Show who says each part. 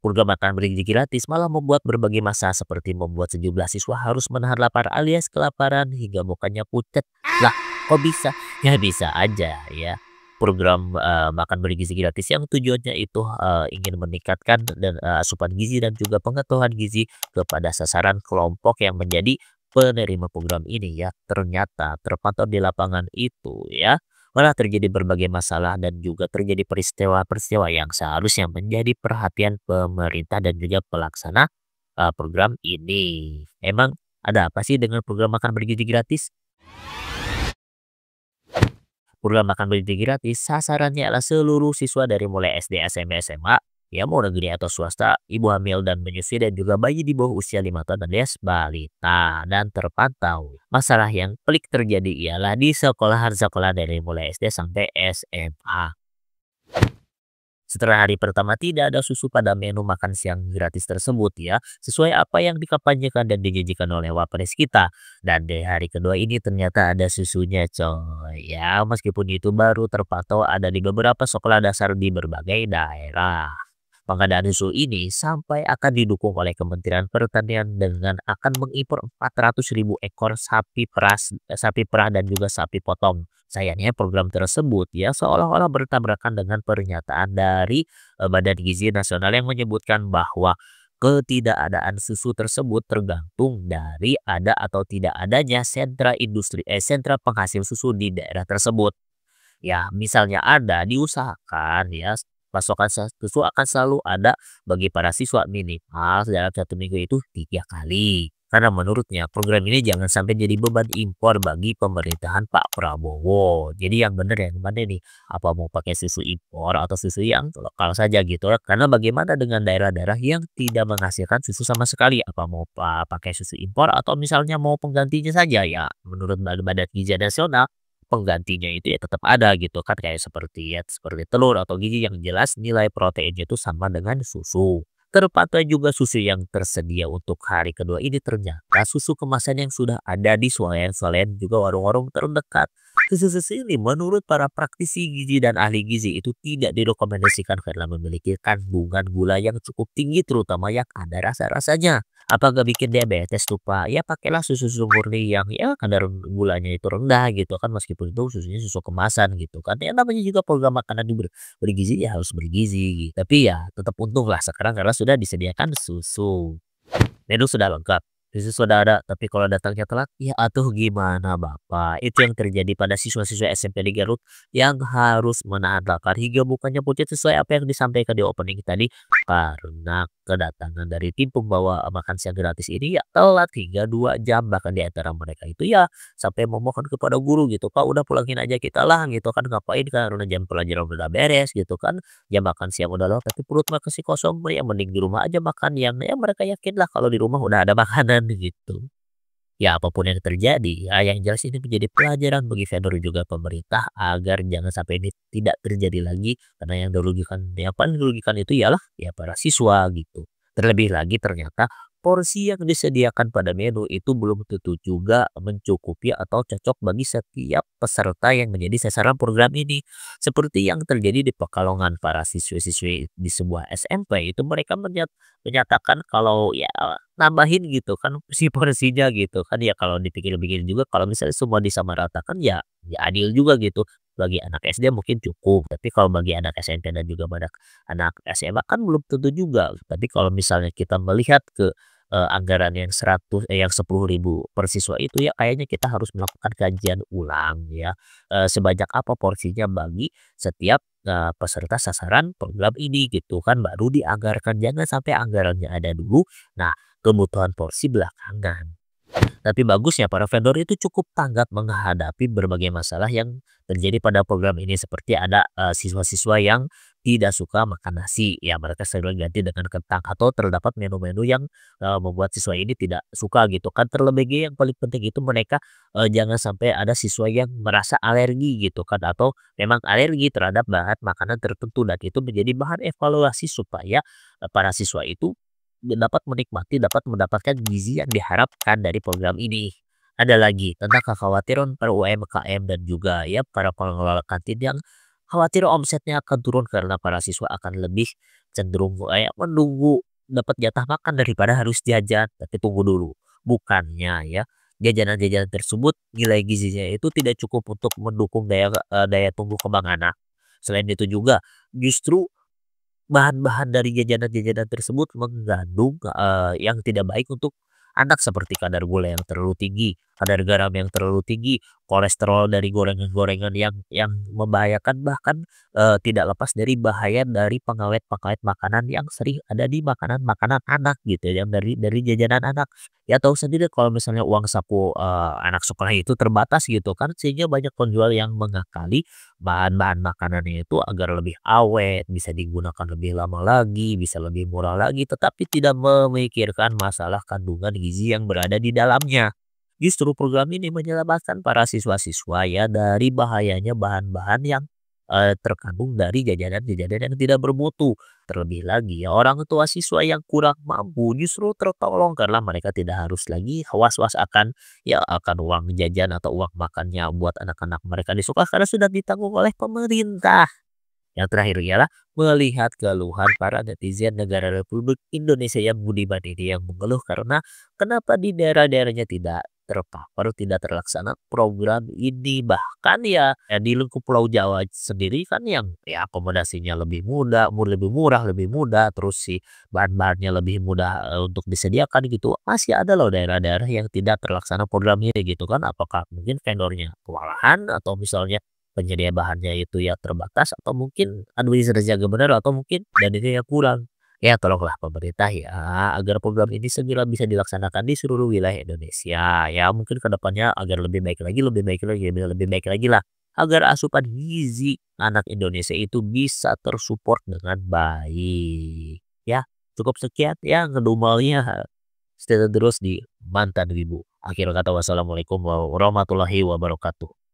Speaker 1: Program makan bergizi gratis malah membuat berbagai masalah seperti membuat sejumlah siswa harus menahan lapar alias kelaparan hingga mukanya pucat. Lah, kok bisa? Ya bisa aja ya. Program makan bergizi gratis yang tujuannya itu ingin meningkatkan asupan gizi dan juga pengetahuan gizi kepada sasaran kelompok yang menjadi penerima program ini ya. Ternyata terpantau di lapangan itu ya malah terjadi berbagai masalah dan juga terjadi peristiwa-peristiwa yang seharusnya menjadi perhatian pemerintah dan juga pelaksana program ini. Emang ada apa sih dengan program makan bergizi gratis? Program makan bergizi gratis sasarannya adalah seluruh siswa dari mulai SD, SMP, SMA, ya mau negeri atau swasta, ibu hamil dan menyusui dan juga bayi di bawah usia 5 tahun alias balita. Dan terpantau masalah yang pelik terjadi ialah di sekolah dari mulai SD sampai SMA. Setelah hari pertama tidak ada susu pada menu makan siang gratis tersebut ya, sesuai apa yang dikampanyekan dan dijanjikan oleh wapres kita. Dan di hari kedua ini ternyata ada susunya coy. Ya, meskipun itu baru terpantau ada di beberapa sekolah dasar di berbagai daerah. Pengadaan susu ini sampai akan didukung oleh Kementerian Pertanian dengan akan mengimpor 400.000 ekor sapi perah dan juga sapi potong. Sayangnya program tersebut ya seolah-olah bertabrakan dengan pernyataan dari Badan Gizi Nasional yang menyebutkan bahwa ketidakadaan susu tersebut tergantung dari ada atau tidak adanya sentra penghasil susu di daerah tersebut. Ya, misalnya ada, diusahakan ya, pasokan susu akan selalu ada bagi para siswa minimal dalam 1 minggu itu 3 kali. Karena menurutnya program ini jangan sampai jadi beban impor bagi pemerintahan Pak Prabowo. Jadi yang benar yang mana nih? Apa mau pakai susu impor atau susu yang lokal saja gitu? Karena bagaimana dengan daerah-daerah yang tidak menghasilkan susu sama sekali? Apa mau pakai susu impor atau misalnya mau penggantinya saja ya? Menurut Badan Gizi Nasional penggantinya itu ya tetap ada gitu kan kayak seperti telur atau gizi yang jelas nilai proteinnya itu sama dengan susu. Terpantau juga susu yang tersedia untuk hari kedua ini ternyata susu kemasan yang sudah ada di swalayan-swalayan juga warung-warung terdekat. Susu-susu ini menurut para praktisi gizi dan ahli gizi itu tidak direkomendasikan karena memiliki kandungan gula yang cukup tinggi terutama yang ada rasa-rasanya. Apa gak bikin diabetes tuh Pak? Ya pakailah susu-susu murni yang ya kadar gulanya itu rendah gitu kan meskipun itu susunya susu kemasan gitu kan. Ya namanya juga program makanan bergizi ya harus bergizi. Tapi ya tetap untung lah sekarang karena sudah disediakan susu. Menu sudah lengkap, susu sudah ada, tapi kalau datangnya telat, ya atuh gimana Bapak? Itu yang terjadi pada siswa-siswa SMP di Garut yang harus menahan lapar hingga mukanya pucat sesuai apa yang disampaikan di opening tadi karena kedatangan dari tim pembawa makan siang gratis ini ya telat hingga 2 jam bahkan di antara mereka itu ya sampai memohon kepada guru gitu, "Kak udah pulangin aja kita lah," gitu kan, "ngapain kan udah jam pelajaran udah beres," gitu kan. Jam makan siang udah lewat tapi perut masih kosong, ya mending di rumah aja makan yang ya mereka yakin lah kalau di rumah udah ada makanan gitu. Ya apapun yang terjadi, ya yang jelas ini menjadi pelajaran bagi vendor juga pemerintah agar jangan sampai ini tidak terjadi lagi karena yang paling dirugikan itu ialah ya para siswa gitu. Terlebih lagi ternyata porsi yang disediakan pada menu itu belum tentu juga mencukupi atau cocok bagi setiap peserta yang menjadi sasaran program ini. Seperti yang terjadi di Pekalongan para siswi-siswi di sebuah SMP itu mereka menyatakan kalau ya nambahin gitu kan si porsinya gitu kan ya kalau dipikir-pikir juga kalau misalnya semua disamaratakan ya adil juga gitu. Bagi anak SD mungkin cukup, tapi kalau bagi anak SMP dan juga anak SMA kan belum tentu juga. Tapi kalau misalnya kita melihat ke anggaran yang 10.000 per siswa itu ya kayaknya kita harus melakukan kajian ulang ya, sebanyak apa porsinya bagi setiap peserta sasaran program ini gitu kan baru dianggarkan. Jangan sampai anggarannya ada dulu, nah kebutuhan porsi belakangan. Tapi bagusnya para vendor itu cukup tanggap menghadapi berbagai masalah yang terjadi pada program ini seperti ada siswa-siswa yang tidak suka makan nasi, ya mereka sering ganti dengan kentang atau terdapat menu-menu yang membuat siswa ini tidak suka gitu kan. Terlebih yang paling penting itu mereka jangan sampai ada siswa yang merasa alergi gitu kan atau memang alergi terhadap bahan makanan tertentu dan itu menjadi bahan evaluasi supaya para siswa itu dapat mendapatkan gizi yang diharapkan dari program ini. Ada lagi tentang kekhawatiran para UMKM dan juga ya para pengelola kantin yang khawatir omsetnya akan turun karena para siswa akan lebih cenderung kayak menunggu dapat jatah makan daripada harus jajan. Tapi tunggu dulu, bukannya ya jajanan-jajanan tersebut nilai gizinya itu tidak cukup untuk mendukung daya tumbuh kembang anak. Selain itu juga justru bahan-bahan dari jajanan-jajanan tersebut mengandung, yang tidak baik untuk anak seperti kadar gula yang terlalu tinggi, kadar garam yang terlalu tinggi, kolesterol dari gorengan-gorengan yang membahayakan, bahkan, tidak lepas dari bahaya dari pengawet-pengawet makanan yang sering ada di makanan-makanan anak gitu ya, yang dari jajanan anak. Ya tahu sendiri kalau misalnya uang saku, anak sekolah itu terbatas gitu kan, sehingga banyak penjual yang mengakali bahan-bahan makanannya itu agar lebih awet, bisa digunakan lebih lama lagi, bisa lebih murah lagi, tetapi tidak memikirkan masalah kandungan gizi yang berada di dalamnya. Justru program ini menyelamatkan para siswa-siswa ya dari bahayanya bahan-bahan yang terkandung dari jajanan-jajanan yang tidak bermutu. Terlebih lagi ya orang tua siswa yang kurang mampu justru tertolong karena mereka tidak harus lagi was-was akan ya akan uang jajan atau uang makannya buat anak-anak mereka di sekolah karena sudah ditanggung oleh pemerintah. Yang terakhir ialah melihat keluhan para netizen negara Republik Indonesia yang budiman ini yang mengeluh karena kenapa di daerah-daerahnya tidak terpapar, tidak terlaksana program ini. Bahkan ya di lingkup Pulau Jawa sendiri kan yang ya akomodasinya lebih mudah, lebih murah, lebih mudah, terus si bahan-bahannya lebih mudah untuk disediakan gitu. Masih ada loh daerah-daerah yang tidak terlaksana program ini gitu kan. Apakah mungkin vendornya kewalahan atau misalnya penyedia bahannya itu ya terbatas atau mungkin administrasinya nggak benar atau mungkin dananya yang kurang. Ya tolonglah pemerintah ya agar program ini segera bisa dilaksanakan di seluruh wilayah Indonesia. Ya mungkin ke depannya agar lebih baik lagi, lebih baik lagi lah. Agar asupan gizi anak Indonesia itu bisa tersupport dengan baik. Ya cukup sekian ya ngedumalnya. Stay terus di Mantan Wibu. Akhir kata wassalamualaikum warahmatullahi wabarakatuh.